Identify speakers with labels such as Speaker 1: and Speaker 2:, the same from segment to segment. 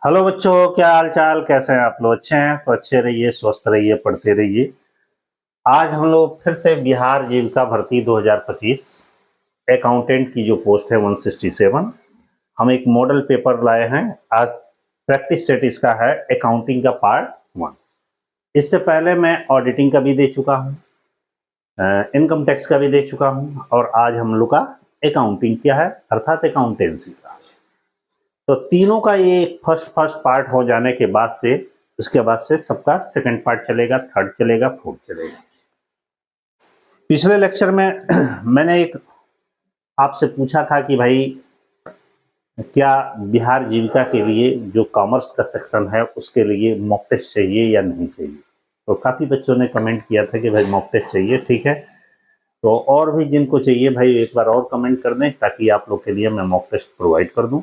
Speaker 1: Hello बच्चों, क्या हाल चाल, कैसे हैं आप लोग? अच्छे हैं तो अच्छे रहिए, स्वस्थ रहिए, पढ़ते रहिए। आज हम लोग फिर से बिहार जीविका भर्ती 2025 अकाउंटेंट की जो पोस्ट है 167, हम एक मॉडल पेपर लाए हैं। आज प्रैक्टिस सेट इसका है अकाउंटिंग का पार्ट 1। इससे पहले मैं ऑडिटिंग का भी दे चुका हूँ, इनकम टैक्स का भी दे चुका हूँ, और आज हम लोग का अकाउंटिंग क्या है अर्थात अकाउंटेंसी का। तो तीनों का ये फर्स्ट पार्ट हो जाने के बाद से उसके बाद से सबका सेकंड पार्ट चलेगा, थर्ड चलेगा, फोर्थ चलेगा। पिछले लेक्चर में मैंने एक आपसे पूछा था कि भाई क्या बिहार जीविका के लिए जो कॉमर्स का सेक्शन है उसके लिए मॉक टेस्ट चाहिए या नहीं चाहिए। तो काफ़ी बच्चों ने कमेंट किया था कि भाई मॉक टेस्ट चाहिए। ठीक है, तो और भी जिनको चाहिए भाई एक बार और कमेंट कर दें ताकि आप लोग के लिए मैं मॉक टेस्ट प्रोवाइड कर दूं।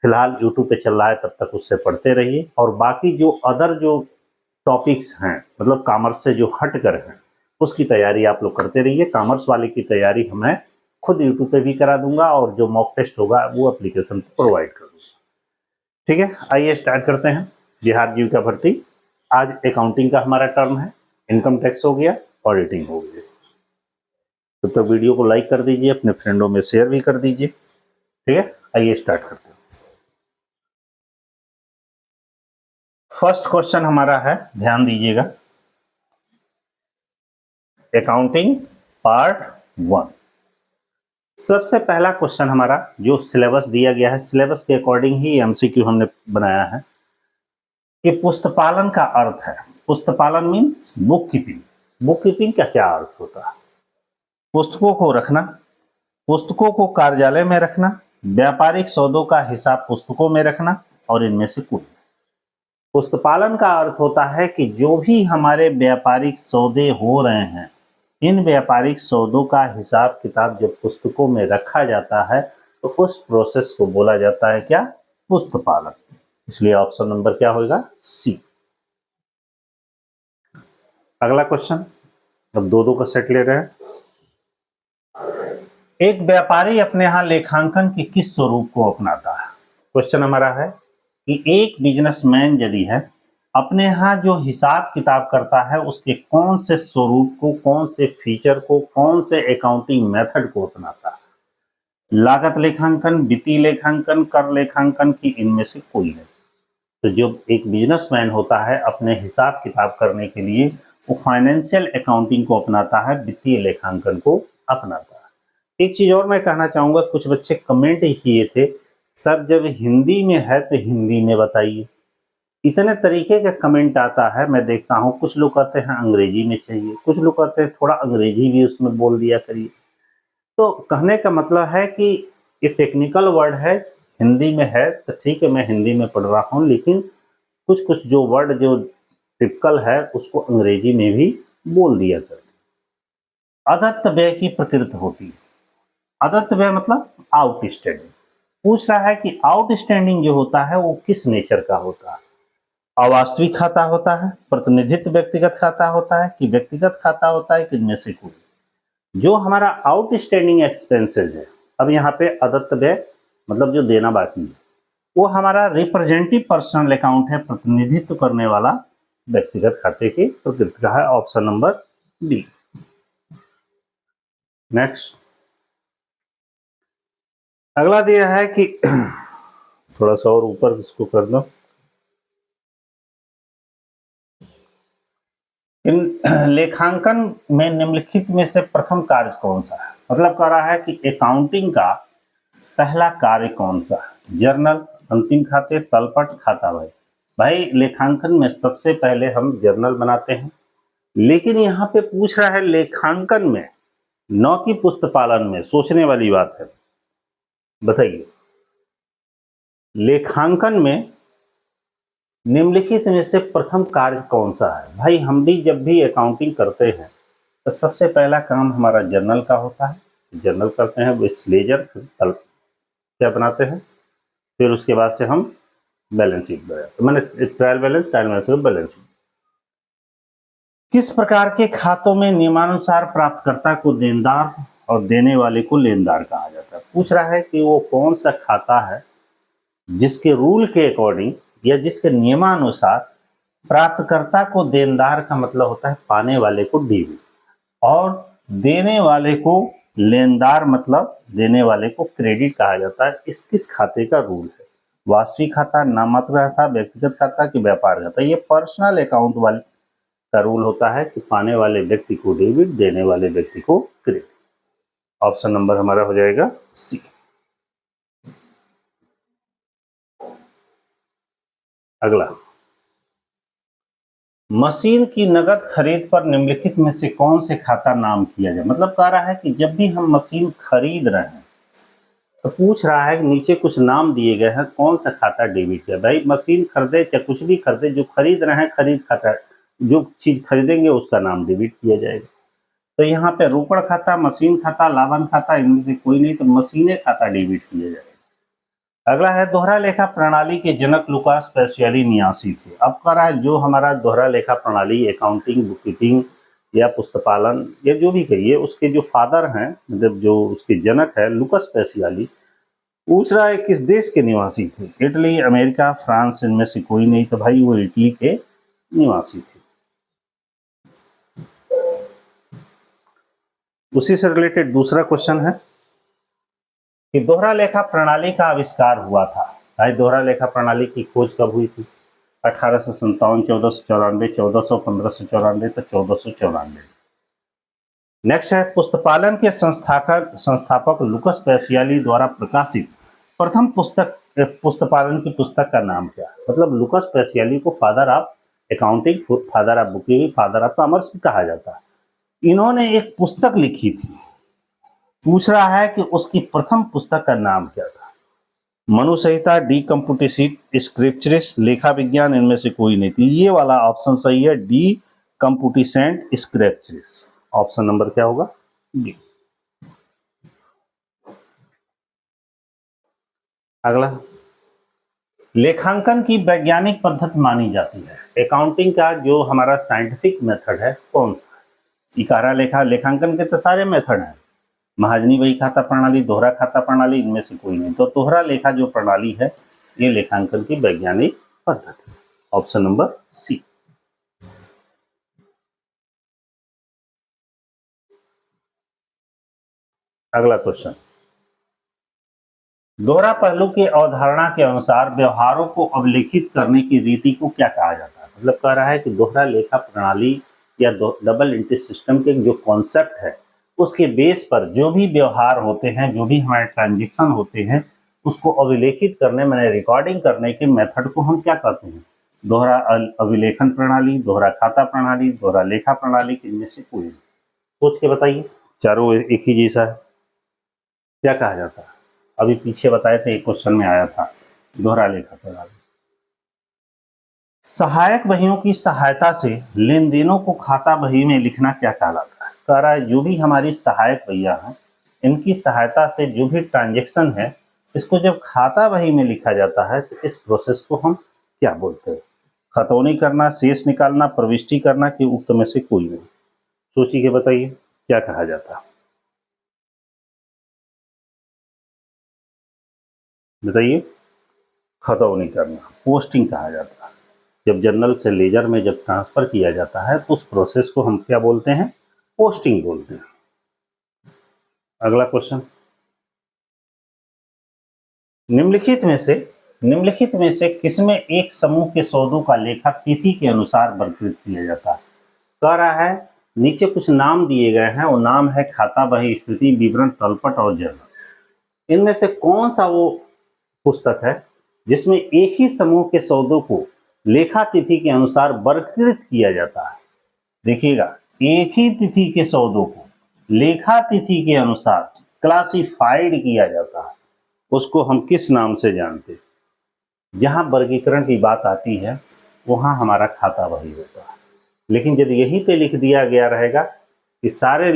Speaker 1: फिलहाल यूट्यूब पे चल रहा है, तब तक उससे पढ़ते रहिए। और बाकी जो अदर जो टॉपिक्स हैं मतलब कॉमर्स से जो हट कर हैं उसकी तैयारी आप लोग करते रहिए। कॉमर्स वाले की तैयारी मैं खुद यूट्यूब पे भी करा दूंगा और जो मॉक टेस्ट होगा वो एप्लीकेशन प्रोवाइड कर दूंगा। ठीक है, आइए स्टार्ट करते हैं। बिहार जीविका भर्ती, आज अकाउंटिंग का हमारा टर्म है, इनकम टैक्स हो गया, ऑडिटिंग हो गया। तब तक वीडियो को लाइक कर दीजिए, अपने फ्रेंडों में शेयर भी कर दीजिए। ठीक है, आइए स्टार्ट करते हैं। फर्स्ट क्वेश्चन हमारा है, ध्यान दीजिएगा, अकाउंटिंग पार्ट 1। सबसे पहला क्वेश्चन हमारा जो सिलेबस दिया गया है, सिलेबस के अकॉर्डिंग ही एमसीक्यू हमने बनाया है कि पुस्तपालन का अर्थ है। पुस्तपालन means book keeping. Book keeping का क्या अर्थ होता है? पुस्तकों को रखना, पुस्तकों को कार्यालय में रखना, व्यापारिक सौदों का हिसाब पुस्तकों में रखना, और इनमें से कुछ। पुस्तपालन का अर्थ होता है कि जो भी हमारे व्यापारिक सौदे हो रहे हैं, इन व्यापारिक सौदों का हिसाब किताब जब पुस्तकों में रखा जाता है तो उस प्रोसेस को बोला जाता है क्या? पुस्तपालन। इसलिए ऑप्शन नंबर क्या होगा? सी। अगला क्वेश्चन, अब दो का सेट ले रहे हैं। एक व्यापारी अपने यहां लेखांकन के किस स्वरूप को अपनाता है? क्वेश्चन हमारा है कि एक बिजनेसमैन यदि है अपने यहाँ जो हिसाब किताब करता है उसके कौन से स्वरूप को, कौन से फीचर को, कौन से अकाउंटिंग मेथड को अपनाता है? लागत लेखांकन, वित्तीय लेखांकन, कर लेखांकन की इनमें से कोई है। तो जो एक बिजनेसमैन होता है अपने हिसाब किताब करने के लिए वो फाइनेंशियल अकाउंटिंग को अपनाता है, वित्तीय लेखांकन को अपनाता है। एक चीज और मैं कहना चाहूंगा, कुछ बच्चे कमेंट ही किए थे, सर जब हिंदी में है तो हिंदी में बताइए। इतने तरीके का कमेंट आता है, मैं देखता हूँ। कुछ लोग कहते हैं अंग्रेजी में चाहिए, कुछ लोग कहते हैं थोड़ा अंग्रेजी भी उसमें बोल दिया करिए। तो कहने का मतलब है कि ये टेक्निकल वर्ड है, हिंदी में है तो ठीक है, मैं हिंदी में पढ़ रहा हूँ, लेकिन कुछ कुछ जो वर्ड जो टिपिकल है उसको अंग्रेजी में भी बोल दिया करें। अदत्त व्यय की प्रकृति होती है। अदत्त व्यय मतलब आउटस्टैंडिंग। पूछ रहा है कि आउटस्टैंडिंग जो होता है वो किस नेचर का होता है? अवास्तविक खाता होता है, प्रतिनिधित्व व्यक्तिगत खाता होता है, कि व्यक्तिगत खाता होता है, कि इनमें से कोई? जो हमारा आउटस्टैंडिंग एक्सपेंसेस है, अब यहाँ पे अदत्त व्यय मतलब जो देना बाकी है, वो हमारा रिप्रेजेंटेटिव पर्सनल अकाउंट है, प्रतिनिधित्व करने वाला व्यक्तिगत खाते की प्रकृति का है। Option number B. नेक्स्ट, अगला दिया है कि थोड़ा सा और ऊपर इसको कर दो। इन लेखांकन में निम्नलिखित में से प्रथम कार्य कौन सा है? मतलब कह रहा है कि अकाउंटिंग का पहला कार्य कौन सा है? जर्नल, अंतिम खाते, तलपट, खाता भाई। भाई लेखांकन में सबसे पहले हम जर्नल बनाते हैं, लेकिन यहाँ पे पूछ रहा है लेखांकन में, न कि पुस्तपालन में। सोचने वाली बात है, बताइए। लेखांकन में निम्नलिखित में से प्रथम कार्य कौन सा है? भाई हम भी जब भी अकाउंटिंग करते हैं तो सबसे पहला काम हमारा जर्नल का होता है। जर्नल करते हैं, विच लेजर, क्या बनाते हैं, फिर उसके बाद से हम बैलेंस शीट बनाते हैं, मैंने ट्रायल बैलेंस, बैलेंस शीट। किस प्रकार के खातों में नियमानुसार प्राप्तकर्ता को देनदार और देने वाले को लेनदार कहा जाता है? पूछ रहा है कि वो कौन सा खाता है जिसके रूल के अकॉर्डिंग या जिसके नियमानुसार प्राप्तकर्ता को देनदार का मतलब होता है पाने वाले को डेबिट और देने वाले को लेनदार मतलब देने वाले को क्रेडिट कहा जाता है। इस किस खाते का रूल है? वास्तविक खाता, नाममात्र खाता, व्यक्तिगत खाता कि व्यापार खाता? ये पर्सनल अकाउंट वाले का रूल होता है कि पाने वाले व्यक्ति को डेबिट, देने वाले व्यक्ति को क्रेडिट। ऑप्शन नंबर हमारा हो जाएगा सी। अगला, मशीन की नगद खरीद पर निम्नलिखित में से कौन से खाता नाम किया जाए? मतलब कह रहा है कि जब भी हम मशीन खरीद रहे हैं तो पूछ रहा है कि नीचे कुछ नाम दिए गए हैं, कौन सा खाता डेबिट है? भाई मशीन खरीदे चाहे कुछ भी खरीदे, जो खरीद रहे हैं खरीद खाता, जो चीज खरीदेंगे उसका नाम डेबिट किया जाएगा। तो यहाँ पे रोकड़ खाता, मशीन खाता, लाभन खाता, इनमें से कोई नहीं, तो मशीने खाता डेबिट किया जाएगा। अगला है दोहरा लेखा प्रणाली के जनक लुकास पैसियाली नियासी थे। अब कह रहा है जो हमारा दोहरा लेखा प्रणाली, अकाउंटिंग, बुक कीपिंग या पुस्तपालन या जो भी कहिए, उसके जो फादर हैं, मतलब जो उसके जनक है लुकास पैसियाली, पूछ रहा है किस देश के निवासी थे? इटली, अमेरिका, फ्रांस, इनमें से कोई नहीं, तो भाई वो इटली के निवासी थे। उसी से रिलेटेड दूसरा क्वेश्चन है कि दोहरा लेखा प्रणाली का आविष्कार हुआ था। भाई दोहरा लेखा प्रणाली की खोज कब हुई थी? 1857, 1494, 1400, 1594 तो 1494। नेक्स्ट है पुस्तपालन के संस्थापक लुकास पैसियाली द्वारा प्रकाशित प्रथम पुस्तपालन की पुस्तक का नाम क्या? मतलब लुकास पैसियाली को father of accounting, father of booking, father of commerce भी कहा जाता है। इन्होंने एक पुस्तक लिखी थी, पूछ रहा है कि उसकी प्रथम पुस्तक का नाम क्या था? मनुसंहिता, डी कंप्यूटिसिट, स्क्रिप्चरिस, लेखा विज्ञान, इनमें से कोई नहीं थी। ये वाला ऑप्शन सही है, डी कंप्यूटिसेंट स्क्रिप्चरिस। ऑप्शन नंबर क्या होगा? डी। अगला, लेखांकन की वैज्ञानिक पद्धति मानी जाती है। अकाउंटिंग का जो हमारा साइंटिफिक मेथड है कौन सा है? इकारा लेखा, लेखांकन के तो सारे मेथड हैं, महाजनी बही खाता प्रणाली, दोहरा खाता प्रणाली, इनमें से कोई नहीं। तो दोहरा लेखा जो प्रणाली है ये लेखांकन की वैज्ञानिक पद्धति। Option number C. अगला क्वेश्चन, दोहरा पहलू की अवधारणा के अनुसार व्यवहारों को अभिलेखित करने की रीति को क्या कहा जाता है? मतलब कह रहा है कि दोहरा लेखा प्रणाली या डबल एंट्री सिस्टम के जो कॉन्सेप्ट है उसके बेस पर जो भी व्यवहार होते हैं, जो भी हमारे ट्रांजेक्शन होते हैं, उसको अभिलेखित करने, मैंने रिकॉर्डिंग करने के मेथड को हम क्या कहते हैं? दोहरा अभिलेखन प्रणाली, दोहरा खाता प्रणाली, दोहरा लेखा प्रणाली, इनमें से कोई? सोच के बताइए, चारों एक ही जैसा है, क्या कहा जाता है? अभी पीछे बताए थे, एक क्वेश्चन में आया था दोहरा लेखा प्रणाली। सहायक बहियों की सहायता से लेन देनों को खाता बही में लिखना क्या कहलाता है? कह रहा है जो भी हमारी सहायक भैया हैं, इनकी सहायता से जो भी ट्रांजेक्शन है, इसको जब खाता बही में लिखा जाता है तो इस प्रोसेस को हम क्या बोलते हैं? खतौनी करना, शेष निकालना, प्रविष्टि करना कि उक्त में से कोई नहीं? सोचिए के बताइए क्या कहा जाता है? बताइए। खतौनी करना, पोस्टिंग कहा जाता है। जब जर्नल से लेजर में जब ट्रांसफर किया जाता है तो उस प्रोसेस को हम क्या बोलते हैं? पोस्टिंग बोलते हैं। अगला क्वेश्चन, निम्नलिखित में से किसमें एक समूह के सौदों का लेखा तिथि के अनुसार वर्गीकृत किया जाता है? कह रहा है नीचे कुछ नाम दिए गए हैं, वो नाम है खाता बही, स्थिति विवरण, तलपट और जर्नल। इनमें से कौन सा वो पुस्तक है जिसमें एक ही समूह के सौदों को लेखा तिथि के अनुसार वर्गीकृत किया जाता है? देखिएगा, एक ही तिथि के सौदों को लेखा तिथि के अनुसार क्लासिफाइड किया जाता है, उसको हम किस नाम से जानते हैं? जहां वर्गीकरण की बात आती है वहां हमारा खाता बही होता है। लेकिन यदि यहीं पे लिख दिया गया रहेगा कि सारे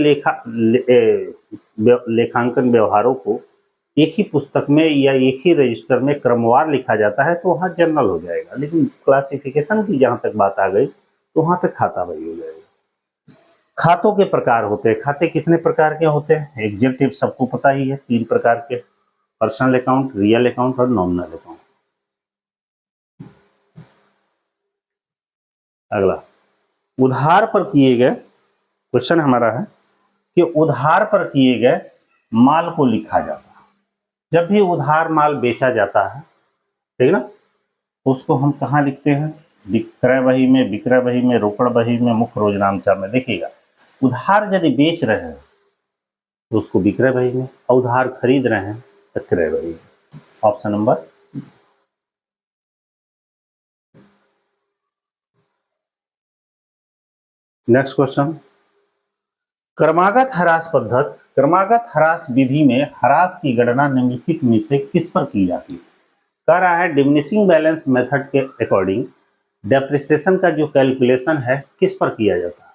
Speaker 1: लेखांकन व्यवहारों को एक ही पुस्तक में या एक ही रजिस्टर में क्रमवार लिखा जाता है तो वहाँ जर्नल हो जाएगा। लेकिन क्लासिफिकेशन की जहाँ तक बात आ गई तो वहाँ पे खाता बही हो जाएगा। खातों के प्रकार होते हैं। खाते कितने प्रकार के होते हैं? एग्जेक्टिव सबको पता ही है, 3 प्रकार के, पर्सनल अकाउंट, रियल अकाउंट और नॉमिनल अकाउंट। अगला, उधार पर किए गए, क्वेश्चन हमारा है कि उधार पर किए गए माल को लिखा जाता है। जब भी उधार माल बेचा जाता है, ठीक ना, तो उसको हम कहाँ लिखते हैं? विक्रय बही में, विक्रय बही में, रोकड़ बही में, मुख्य रोजनामचा में। देखिएगा, उधार यदि बेच रहे हैं तो उसको विक्रय बही में, और उधार खरीद रहे हैं तो क्रय बही में। Option number. नेक्स्ट क्वेश्चन, क्रमागत ह्रास पद्धति, क्रमागत ह्रास विधि में ह्रास की गणना निम्नलिखित में से किस पर की जाती है? कह रहा है डिमिनिशिंग बैलेंस मेथड के अकॉर्डिंग डेप्रिसिएशन का जो कैलकुलेशन है किस पर किया जाता है?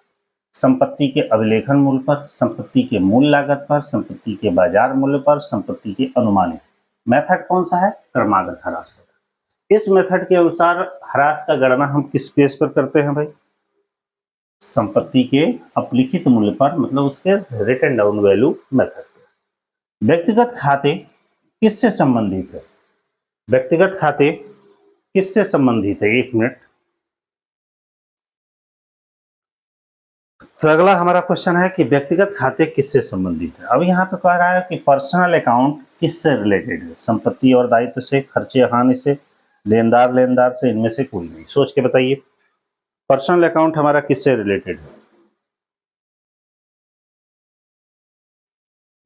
Speaker 1: संपत्ति के अभिलेखन मूल्य पर, संपत्ति के मूल लागत पर, संपत्ति के बाजार मूल्य पर, संपत्ति के अनुमानित। मेथड कौन सा है? क्रमागत ह्रास पद्धति। इस मेथड के अनुसार ह्रास का गणना हम किस बेस पर करते हैं भाई? संपत्ति के अपलिखित मूल्य पर, मतलब उसके रिटन डाउन वैल्यू मेथड पर। व्यक्तिगत खाते किससे संबंधित है? व्यक्तिगत खाते किससे संबंधित है? एक मिनट। तो अगला हमारा क्वेश्चन है कि व्यक्तिगत खाते किससे संबंधित है। अब यहाँ पे कह रहा है कि पर्सनल अकाउंट किससे रिलेटेड है? संपत्ति और दायित्व से, खर्चे हानि से, देनदार लेनदार से, इनमें से कोई नहीं। सोच के बताइए, पर्सनल अकाउंट हमारा किससे रिलेटेड है?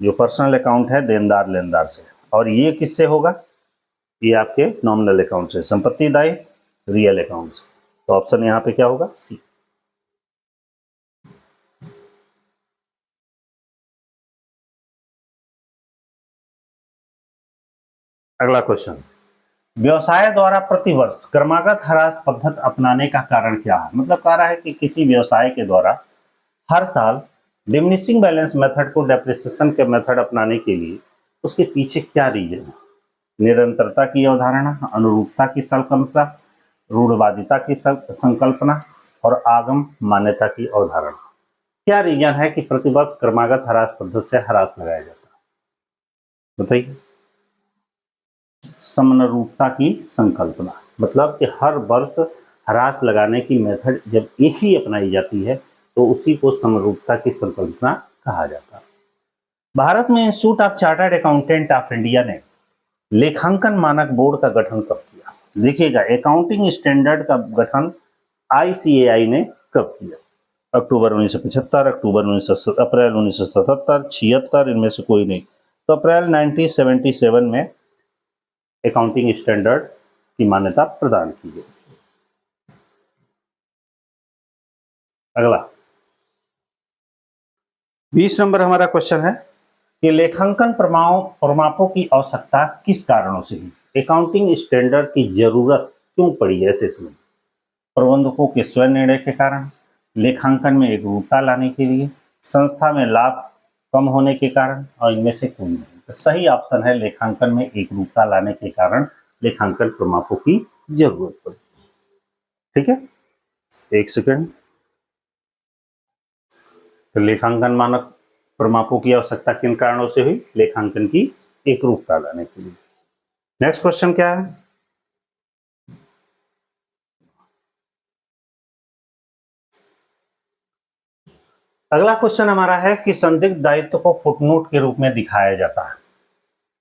Speaker 1: जो पर्सनल अकाउंट है देनदार लेनदार से, और ये किससे होगा? ये आपके नॉमिनल अकाउंट से, संपत्ति दायित्व रियल अकाउंट से। तो ऑप्शन यहाँ पे क्या होगा? सी। अगला क्वेश्चन, व्यवसाय द्वारा प्रतिवर्ष क्रमागत ह्रास पद्धति अपनाने का कारण क्या है? मतलब कह रहा है कि किसी व्यवसाय के द्वारा हर साल डिमिनिशिंग बैलेंस मेथड को डेप्रिसिएशन के मेथड अपनाने के लिए उसके पीछे क्या रीजन है? निरंतरता की अवधारणा, अनुरूपता की संकल्पना, रूढ़वादिता की संकल्पना, और आगम मान्यता की अवधारणा। क्या रीजन है कि प्रतिवर्ष क्रमागत ह्रास पद्धति से ह्रास लगाया जाता है? बताइए। समनुरूपता की संकल्पना, मतलब कि हर वर्ष ह्रास लगाने की मेथड जब एक ही अपनाई जाती है तो उसी को समरूपता की संकल्पना कहा जाता है। भारत में institute of chartered accountant of India ने लेखांकन मानक बोर्ड का गठन कब किया? देखिएगा, अकाउंटिंग स्टैंडर्ड का गठन ICAI ने कब किया? अक्टूबर 1975, अक्टूबर 19 अप्रैल 1977, 76, इनमें से कोई नहीं। तो अप्रैल 1977 में अकाउंटिंग स्टैंडर्ड की मान्यता प्रदान की गई थी। अगला 20 नंबर हमारा क्वेश्चन है कि लेखांकन प्रमापों की आवश्यकता किस कारणों से हुई? अकाउंटिंग स्टैंडर्ड की जरूरत क्यों पड़ी ऐसे समय? प्रबंधकों के स्वयं निर्णय के कारण, लेखांकन में एकरूपता लाने के लिए, संस्था में लाभ कम होने के कारण, और इनमें से कोई नहीं। तो सही ऑप्शन है लेखांकन में एकरूपता लाने के कारण लेखांकन प्रमापों की जरूरत पड़ी। ठीक है, एक सेकंड। तो लेखांकन मानक प्रमापों की आवश्यकता किन कारणों से हुई? लेखांकन की एकरूपता लाने के लिए। नेक्स्ट क्वेश्चन क्या है? अगला क्वेश्चन हमारा है कि संदिग्ध दायित्व को फुटनोट के रूप में दिखाया जाता है।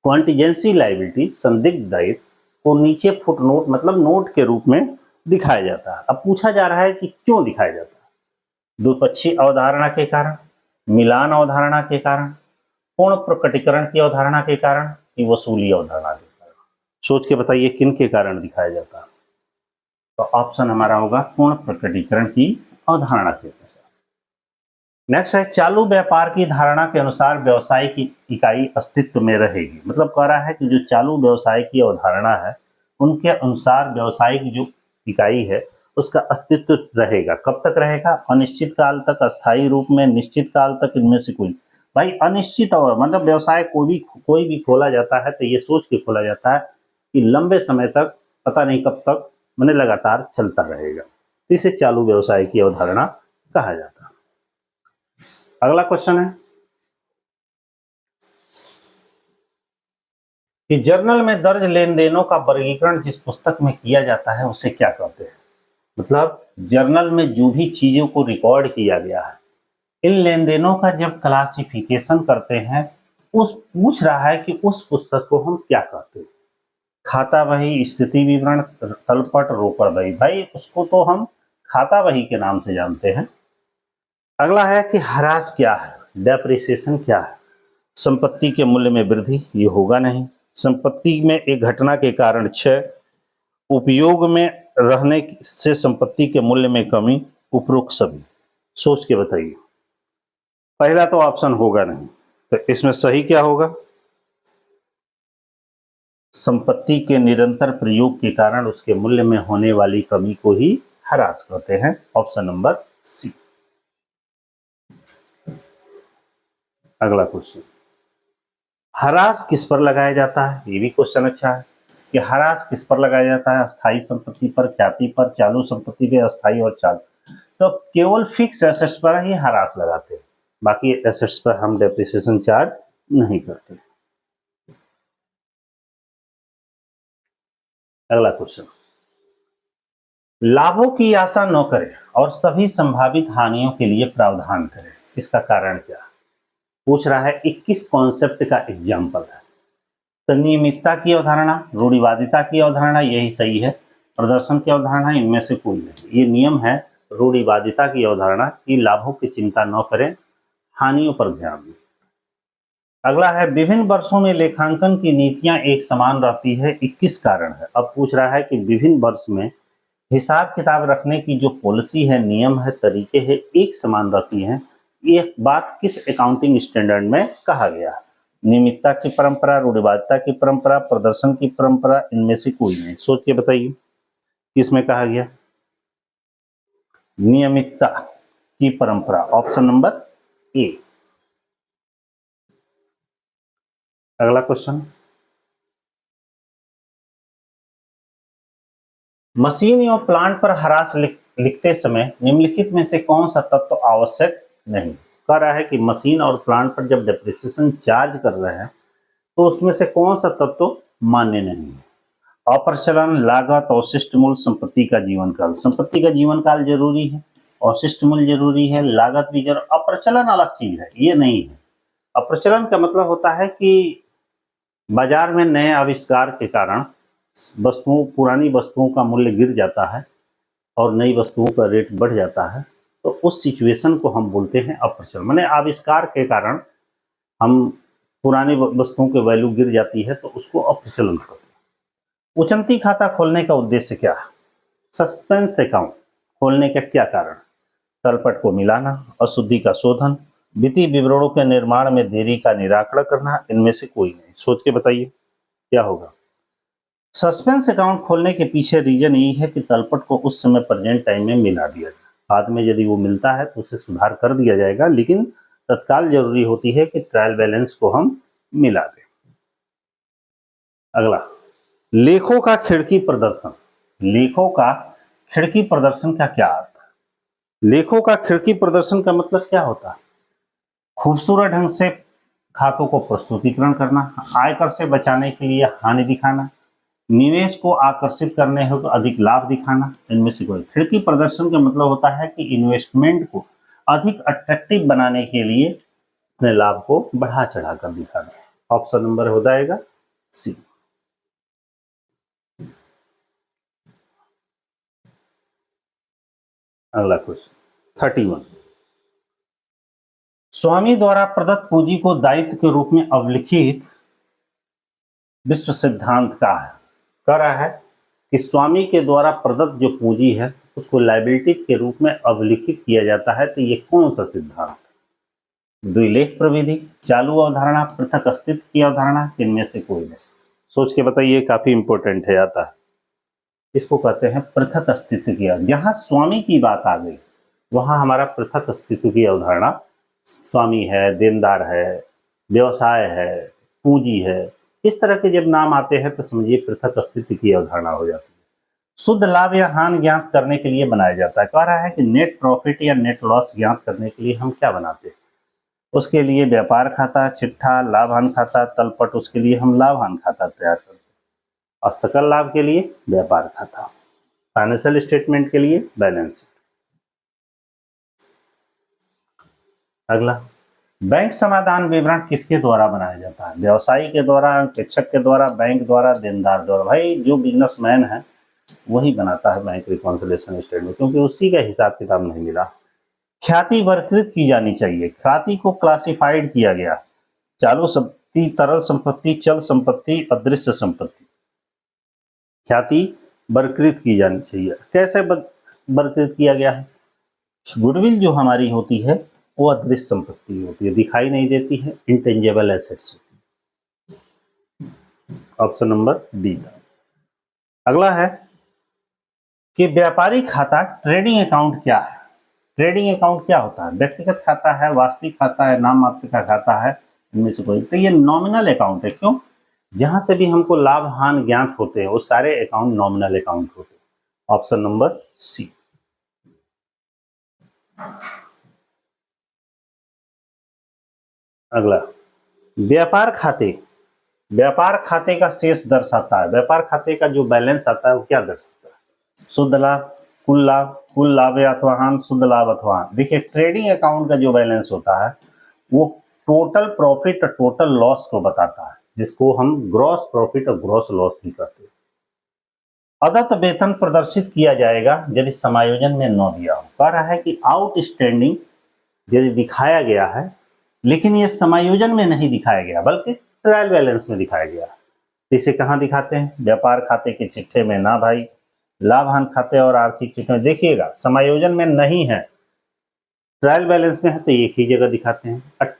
Speaker 1: कॉन्टिजेंसी लायबिलिटी, संदिग्ध दायित्व को नीचे फुटनोट मतलब नोट के रूप में दिखाया जाता है। अब पूछा जा रहा है कि क्यों दिखाया जाता है? द्विपक्षीय अवधारणा के कारण, मिलान अवधारणा के कारण, पूर्ण प्रकटीकरण की अवधारणा के कारण, कि वसूली अवधारणा के कारण। सोच के बताइए किन के कारण दिखाया जाता है? तो ऑप्शन हमारा होगा पूर्ण प्रकटीकरण की अवधारणा के अनुसार। नेक्स्ट है चालू व्यापार की धारणा के अनुसार व्यवसाय की इकाई अस्तित्व में रहेगी। मतलब कह रहा है कि जो चालू व्यवसाय की अवधारणा है उनके अनुसार व्यवसायिक जो इकाई है उसका अस्तित्व रहेगा। कब तक रहेगा? अनिश्चित काल तक, अस्थायी रूप में, निश्चित काल तक, इनमें से कोई। भाई अनिश्चित मतलब व्यवसाय कोई भी खोला जाता है तो ये सोच के खोला जाता है कि लंबे समय तक, पता नहीं कब तक, मैंने लगातार चलता रहेगा। इसे चालू व्यवसाय की अवधारणा कहा जाता है। अगला क्वेश्चन है कि जर्नल में दर्ज लेन देनों का वर्गीकरण जिस पुस्तक में किया जाता है उसे क्या कहते हैं? मतलब जर्नल में जो भी चीजों को रिकॉर्ड किया गया है, इन लेन देनों का जब क्लासिफिकेशन करते हैं, उस पूछ रहा है कि उस पुस्तक को हम क्या कहते हैं। खाता बही, स्थिति विवरण, तलपट, रोकड़ बही, भाई उसको तो हम खाता बही के नाम से जानते हैं। अगला है कि ह्रास क्या है, डेप्रिसिएशन क्या है। संपत्ति के मूल्य में वृद्धि, ये होगा नहीं। संपत्ति में एक घटना के कारण क्षय, उपयोग में रहने से संपत्ति के मूल्य में कमी, उपरोक्त सभी। सोच के बताइए। पहला तो ऑप्शन होगा नहीं, तो इसमें सही क्या होगा? संपत्ति के निरंतर प्रयोग के कारण उसके मूल्य में होने वाली कमी को ही ह्रास कहते हैं। Option number C. अगला क्वेश्चन, ह्रास किस पर लगाया जाता है? ये भी क्वेश्चन अच्छा है कि ह्रास किस पर लगाया जाता है? अस्थायी संपत्ति पर, ख्याति पर, चालू संपत्ति पे, अस्थायी और चालू। तो केवल फिक्स एसेट्स पर ही ह्रास लगाते हैं, बाकी एसेट्स पर हम डेप्रिसिएशन चार्ज नहीं करते। अगला क्वेश्चन, लाभों की आशा न करें और सभी संभावित हानियों के लिए प्रावधान करें, इसका कारण क्या? पूछ रहा है 21 कॉन्सेप्ट का एग्जाम्पल है। तो नियमितता की अवधारणा, रूढ़िवादिता की अवधारणा, यही सही है। प्रदर्शन की अवधारणा, इनमें से कोई नहीं। ये नियम है रूढ़िवादिता की अवधारणा कि लाभों की चिंता न करें, हानियों पर ध्यान दें। अगला है विभिन्न वर्षों में लेखांकन की नीतियां एक समान रहती है, 21 कारण है। अब पूछ रहा है कि विभिन्न वर्ष में हिसाब किताब रखने की जो पॉलिसी है, नियम है, तरीके हैं, एक समान रहती हैं। ये बात किस अकाउंटिंग स्टैंडर्ड में कहा गया? नियमितता की परंपरा, रूढ़िवादिता की परंपरा, प्रदर्शन की परंपरा, इनमें से कोई नहीं। सोच के बताइए किसमें कहा गया? नियमितता की परंपरा, ऑप्शन नंबर ए। अगला क्वेश्चन, मशीन या प्लांट पर ह्रास लिखते समय निम्नलिखित में से कौन सा तत्व आवश्यक नहीं? कह रहा है कि मशीन और प्लांट पर जब डेप्रिसिएशन चार्ज कर रहे हैं तो उसमें से कौन सा तत्व मान्य नहीं है? अप्रचलन, लागत, अवशिष्ट मूल्य, संपत्ति का जीवन काल। संपत्ति का जीवन काल जरूरी है, अवशिष्ट मूल्य जरूरी है, लागत भी जरूरी। अप्रचलन अलग चीज है, ये नहीं है। अप्रचलन का मतलब होता है कि बाजार में नए आविष्कार के कारण वस्तुओं, पुरानी वस्तुओं का मूल्य गिर जाता है और नई वस्तुओं का रेट बढ़ जाता है, तो उस सिचुएशन को हम बोलते हैं अप्रचलन। माने आविष्कार के कारण हम पुरानी वस्तुओं की वैल्यू गिर जाती है, तो उसको अप्रचलन कहते हैं। उचंती खाता खोलने का उद्देश्य क्या है? सस्पेंस अकाउंट खोलने का क्या कारण? तलपट को मिलाना, अशुद्धि का शोधन, वित्तीय विवरणों के निर्माण में देरी का निराकरण करना, इनमें से कोई नहीं। सोच के बताइए क्या होगा? सस्पेंस अकाउंट खोलने के पीछे रीजन यही है कि तलपट को उस समय प्रेजेंट टाइम में मिला दिया जाए। बाद में यदि वो मिलता है तो उसे सुधार कर दिया जाएगा, लेकिन तत्काल जरूरी होती है कि ट्रायल बैलेंस को हम मिला दें। अगला, लेखों का खिड़की प्रदर्शन। लेखों का खिड़की प्रदर्शन का क्या अर्थ है? लेखों का खिड़की प्रदर्शन का मतलब क्या होता है? खूबसूरत ढंग से खातों को प्रस्तुतिकरण करना, आयकर से बचाने के लिए हानि दिखाना, निवेश को आकर्षित करने हो तो अधिक लाभ दिखाना, इनमें से कोई। खिड़की प्रदर्शन का मतलब होता है कि इन्वेस्टमेंट को अधिक अट्रैक्टिव बनाने के लिए अपने लाभ को बढ़ा चढ़ा कर दिखाना। ऑप्शन नंबर हो जाएगा सी। अगला क्वेश्चन 31, स्वामी द्वारा प्रदत्त पूंजी को दायित्व के रूप में अवलिखित विश्व सिद्धांत का है। कह रहा है कि स्वामी के द्वारा प्रदत्त जो पूंजी है उसको लायबिलिटी के रूप में अवलिखित किया जाता है, तो ये कौन सा सिद्धांत? द्विलेख प्रविधि, चालू अवधारणा, पृथक अस्तित्व की अवधारणा, इनमें से कोई नहीं। सोच के बताइए, काफी इंपॉर्टेंट है, आता है। इसको कहते हैं पृथक अस्तित्व की। जहां स्वामी की बात आ गई वहां हमारा पृथक अस्तित्व की अवधारणा, स्वामी है, देनदार है, व्यवसाय है, पूंजी है, इस तरह के जब नाम आते हैं तो समझिए पृथक अस्तित्व की अवधारणा हो जाती है। शुद्ध लाभ या हानि ज्ञात करने के लिए बनाया जाता है। कह रहा है कि नेट प्रॉफिट या नेट लॉस ज्ञात करने के लिए हम क्या बनाते हैं? उसके लिए व्यापार खाता, चिट्ठा, लाभान खाता, तलपट, उसके लिए हम लाभान खाता तैयार करते हैं, और सकल लाभ के लिए व्यापार खाता। फाइनेंशियल स्टेटमेंट के लिए बैलेंस शीट। अगला, बैंक समाधान विवरण किसके द्वारा बनाया जाता है? व्यवसायी के द्वारा, अंकेक्षक के द्वारा, बैंक द्वारा, देनदार द्वारा। भाई जो बिजनेसमैन है वही बनाता है बैंक रिकॉन्सिलिएशन स्टेटमेंट, क्योंकि उसी का हिसाब किताब नहीं मिला। ख्याति वर्गीकृत की जानी चाहिए। ख्याति को क्लासिफाइड किया गया, चालू संपत्ति, तरल संपत्ति, चल संपत्ति, अदृश्य संपत्ति। ख्याति वर्गीकृत की जानी चाहिए। कैसे वर्गीकृत किया गया है? गुडविल जो हमारी होती है वो अदृश्य संपत्ति होती है, दिखाई नहीं देती है, इंटेंजेबल एसेट्स होती है। ऑप्शन नंबर डी था। अगला है कि व्यापारी खाता ट्रेडिंग अकाउंट क्या है? ट्रेडिंग अकाउंट क्या होता है? व्यक्तिगत खाता है, वास्तविक खाता है, नाम मात्र का खाता है, इनमें से कोई। तो ये नॉमिनल अकाउंट है। क्यों? जहां से भी हमको लाभ हानि ज्ञात होते हैं वो सारे अकाउंट नॉमिनल अकाउंट होते हैं। Option number C. अगला, व्यापार खाते। व्यापार खाते का शेष दर्शाता है। व्यापार खाते का जो बैलेंस आता है वो क्या दर्शाता है? शुद्ध लाभ, कुल लाभ, कुल लाभ अथवा हानि, शुद्ध लाभ अथवा हानि। देखिए ट्रेडिंग अकाउंट का जो बैलेंस होता है वो टोटल प्रॉफिट और टोटल लॉस को बताता है, जिसको हम ग्रॉस प्रॉफिट और ग्रॉस लॉस भी कहते हैं। अदत्त वेतन प्रदर्शित किया जाएगा यदि समायोजन में न दिया हो। कह रहा है कि आउटस्टैंडिंग यदि दिखाया गया है लेकिन ये समायोजन में नहीं दिखाया गया बल्कि ट्रायल बैलेंस में दिखाया गया। इसे कहाँ दिखाते हैं? व्यापार खाते के चिट्ठे में ना भाई, लाभ हानि खाते और आर्थिक चिट्ठे में। देखिएगा समायोजन में नहीं है, ट्रायल बैलेंस में है तो एक ही जगह दिखाते हैं,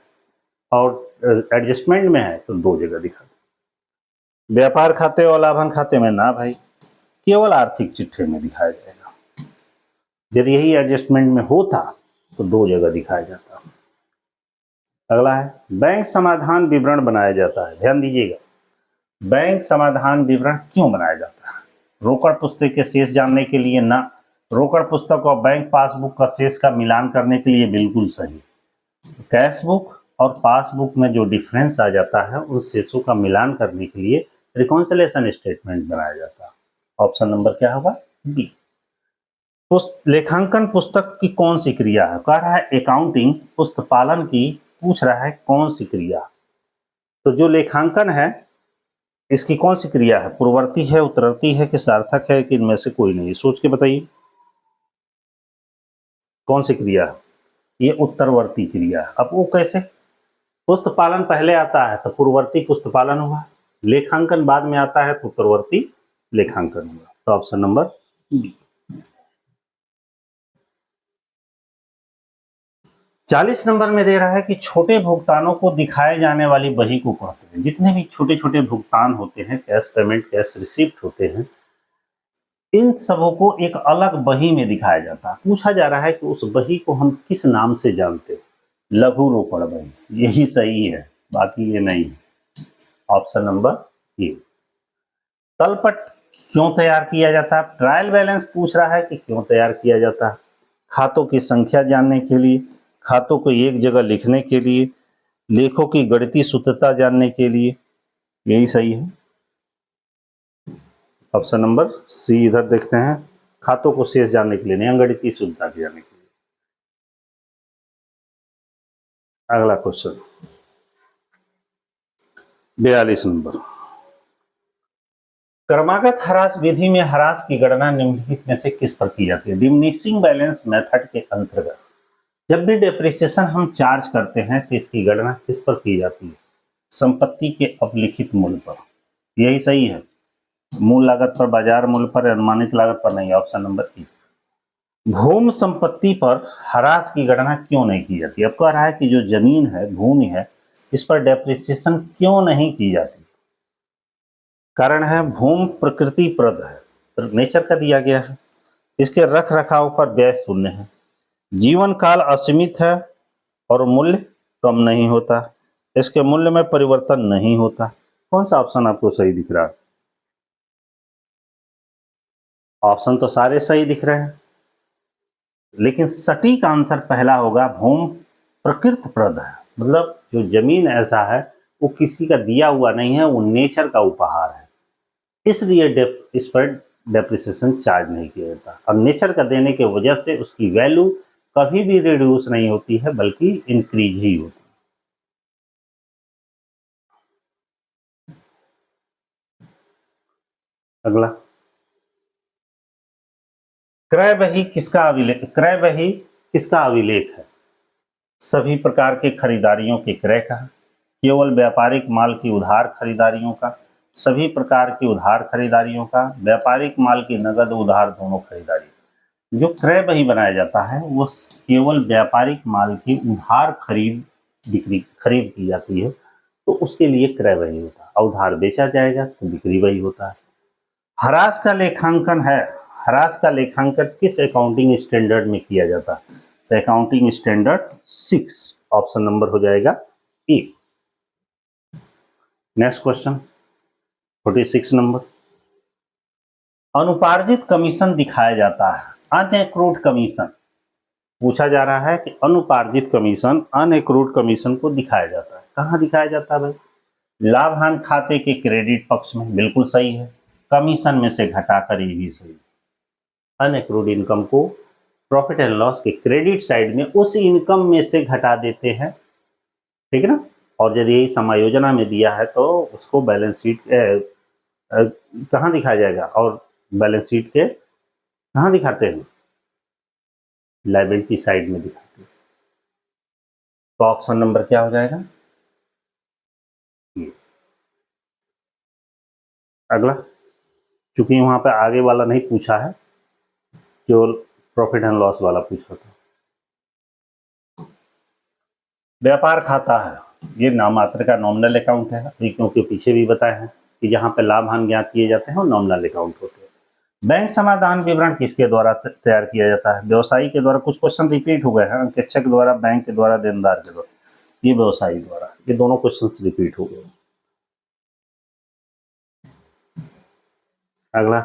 Speaker 1: और एडजस्टमेंट में है तो दो जगह दिखाते हैं। व्यापार खाते और लाभ हानि खाते में ना भाई, केवल आर्थिक चिट्ठे में दिखाया जाएगा। यदि यही एडजस्टमेंट में होता तो दो जगह दिखाया जाता। अगला है, बैंक समाधान विवरण बनाया जाता है। ध्यान दीजिएगा, बैंक समाधान विवरण क्यों बनाया जाता है? रोकड़ पुस्तक के शेष जानने के लिए ना, रोकड़ पुस्तक और बैंक पासबुक का शेष का मिलान करने के लिए बिल्कुल सही। कैश बुक और पासबुक में जो डिफरेंस आ जाता है उस शेषों का मिलान करने के लिए रिकॉन्सिलिएशन स्टेटमेंट बनाया जाता है। ऑप्शन नंबर क्या होगा? बी। लेखांकन पुस्तक की कौन सी क्रिया है? कह रहा है अकाउंटिंग पुस्तपालन की, पूछ रहा है कौन सी क्रिया। तो जो लेखांकन है इसकी कौन सी क्रिया है? पूर्ववर्ती है, उत्तरवर्ती है कि सार्थक है कि इनमें से कोई नहीं? सोच के बताइए कौन सी क्रिया है? ये उत्तरवर्ती क्रिया है। अब वो कैसे? पुस्तपालन पहले आता है तो पूर्ववर्ती पुस्तपालन हुआ, लेखांकन बाद में आता है तो उत्तरवर्ती लेखांकन हुआ। तो ऑप्शन नंबर बी। 40 नंबर में दे रहा है कि छोटे भुगतानों को दिखाए जाने वाली बही को कहते हैं। जितने भी छोटे छोटे भुगतान होते हैं, कैश पेमेंट, कैश रिसिप्ट होते हैं, इन सबों को एक अलग बही में दिखाया जाता है। पूछा जा रहा है कि उस बही को हम किस नाम से जानते हैं? लघु रोकड़ बही, यही सही है, बाकी ये नहीं। Option number A. तलपट क्यों तैयार किया जाता है? ट्रायल बैलेंस पूछ रहा है कि क्यों तैयार किया जाता है। खातों की संख्या जानने के लिए, खातों को एक जगह लिखने के लिए, लेखों की गणितीय शुद्धता जानने के लिए, यही सही है। ऑप्शन नंबर सी इधर देखते हैं, खातों को शेष जानने के लिए नहीं, गणितीय शुद्धता जानने के लिए। अगला क्वेश्चन 42 नंबर, क्रमागत ह्रास विधि में ह्रास की गणना निम्नलिखित में से किस पर की जाती है? डिमिनिशिंग बैलेंस मेथड के अंतर्गत जब भी डेप्रिसिएशन हम चार्ज करते हैं तो इसकी गणना किस पर की जाती है? संपत्ति के अवलिखित मूल्य पर, यही सही है। मूल लागत पर, बाजार मूल्य पर, अनुमानित लागत पर नहीं। Option number A. भूमि संपत्ति पर ह्रास की गणना क्यों नहीं की जाती? अब कह रहा है कि जो जमीन है, भूमि है, इस पर डेप्रिसिएशन क्यों नहीं की जाती? कारण है भूमि प्रकृति प्रद है, नेचर का दिया गया है, इसके रख रखाव पर व्यय शून्य है, जीवन काल असीमित है और मूल्य कम नहीं होता, इसके मूल्य में परिवर्तन नहीं होता। कौन सा ऑप्शन आपको सही दिख रहा है? ऑप्शन तो सारे सही दिख रहे हैं, लेकिन सटीक आंसर पहला होगा, भूमि प्रकृति प्रद है। मतलब जो जमीन ऐसा है वो किसी का दिया हुआ नहीं है, वो नेचर का उपहार है, इसलिए इस पर डेप्रिसिएशन चार्ज नहीं किया जाता। और नेचर का देने की वजह से उसकी वैल्यू कभी भी रिड्यूस नहीं होती है बल्कि इंक्रीज ही होती है। अगला, क्रय बही किसका अभिलेख? क्रय बही किसका अभिलेख है? सभी प्रकार के खरीदारियों के क्रय का, केवल व्यापारिक माल की उधार खरीदारियों का, सभी प्रकार की उधार खरीदारियों का, व्यापारिक माल की नगद उधार दोनों खरीदारी। जो क्रय बही बनाया जाता है वो केवल व्यापारिक माल की उधार खरीद की जाती है तो उसके लिए क्रय बही होता है। उधार बेचा जाएगा तो बिक्री बही होता है। ह्रास का लेखांकन है। ह्रास का लेखांकन किस अकाउंटिंग स्टैंडर्ड में किया जाता है? तो अकाउंटिंग स्टैंडर्ड 6, ऑप्शन नंबर हो जाएगा ए। नेक्स्ट क्वेश्चन 46 नंबर, अनुपार्जित कमीशन दिखाया जाता है। अनएक्रूड कमीशन पूछा जा रहा है कि अनुपार्जित कमीशन, अनएक्रूड कमीशन को दिखाया जाता है। कहाँ दिखाया जाता है भाई? लाभ हानि खाते के क्रेडिट पक्ष में, बिल्कुल सही है। कमीशन में से घटाकर, ये भी सही। अनएक्रूड इनकम को प्रॉफिट एंड लॉस के क्रेडिट साइड में उस इनकम में से घटा देते हैं, ठीक है ना। और यदि यही समायोजना में दिया है तो उसको बैलेंस शीट कहाँ दिखाया जाएगा? और बैलेंस शीट के कहाँ दिखाते हैं? लायबिलिटी साइड में दिखाते हैं। तो ऑप्शन नंबर क्या हो जाएगा? ये। अगला, चूंकि वहां पे आगे वाला नहीं पूछा है, केवल प्रॉफिट एंड लॉस वाला पूछा था। व्यापार खाता है, ये नाममात्र का नॉमिनल अकाउंट है, क्योंकि पीछे भी बताए हैं कि जहां पे लाभ हानि ज्ञात किए जाते हैं वो नॉमिनल अकाउंट होते हैं। बैंक समाधान विवरण किसके द्वारा तैयार किया जाता है? व्यवसायी के द्वारा। कुछ क्वेश्चन रिपीट हो गए हैं, अंकेक्षक द्वारा, बैंक के द्वारा, देनदार के द्वारा, ये व्यवसायी द्वारा। ये दोनों क्वेश्चन रिपीट हो गए। अगला,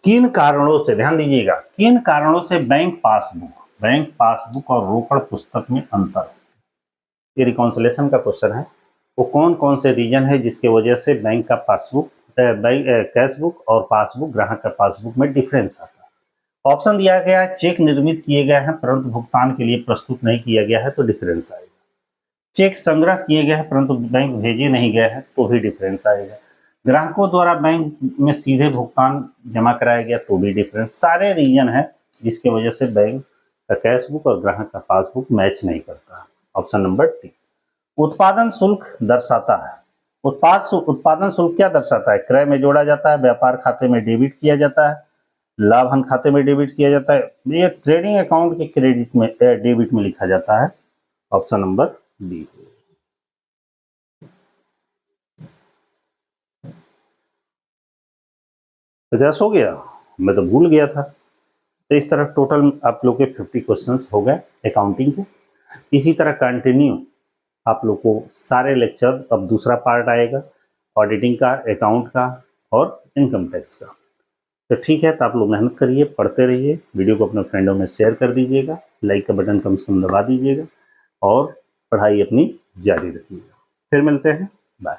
Speaker 1: किन कारणों से, ध्यान दीजिएगा, किन कारणों से बैंक पासबुक और रोकड़ पुस्तक में अंतर? ये रिकॉन्सिलेशन का क्वेश्चन है। वो कौन कौन से रीजन है जिसके वजह से बैंक का पासबुक, कैश बुक और पासबुक, ग्राहक का पासबुक में डिफरेंस आता है? ऑप्शन दिया गया है, चेक निर्मित किए गए हैं परंतु भुगतान के लिए प्रस्तुत नहीं किया गया है तो डिफरेंस आएगा। चेक संग्रह किए गए हैं परंतु बैंक भेजे नहीं गए हैं तो भी डिफरेंस आएगा। ग्राहकों द्वारा बैंक में सीधे भुगतान जमा कराया गया तो भी डिफरेंस। सारे रीजन है जिसके वजह से बैंक का कैश बुक और ग्राहक का पासबुक मैच नहीं करता। Option number T. उत्पादन शुल्क दर्शाता है। उत्पादन शुल्क क्या दर्शाता है? क्रय में जोड़ा जाता है, व्यापार खाते में डेबिट किया जाता है, लाभ हानि खाते में डेबिट किया जाता है, ये ट्रेडिंग अकाउंट के क्रेडिट में डेबिट में लिखा जाता है। Option number B. 50 हो गया, मैं तो भूल गया था। तो इस तरह टोटल आप लोग के 50 क्वेश्चंस हो गए अकाउंटिंग के। इसी तरह कंटिन्यू आप लोग को सारे लेक्चर, अब दूसरा पार्ट आएगा ऑडिटिंग का, अकाउंट का और इनकम टैक्स का। तो ठीक है, तो आप लोग मेहनत करिए, पढ़ते रहिए, वीडियो को अपने फ्रेंडों में शेयर कर दीजिएगा, लाइक का बटन कम से कम दबा दीजिएगा और पढ़ाई अपनी जारी रखिएगा। फिर मिलते हैं, बाय।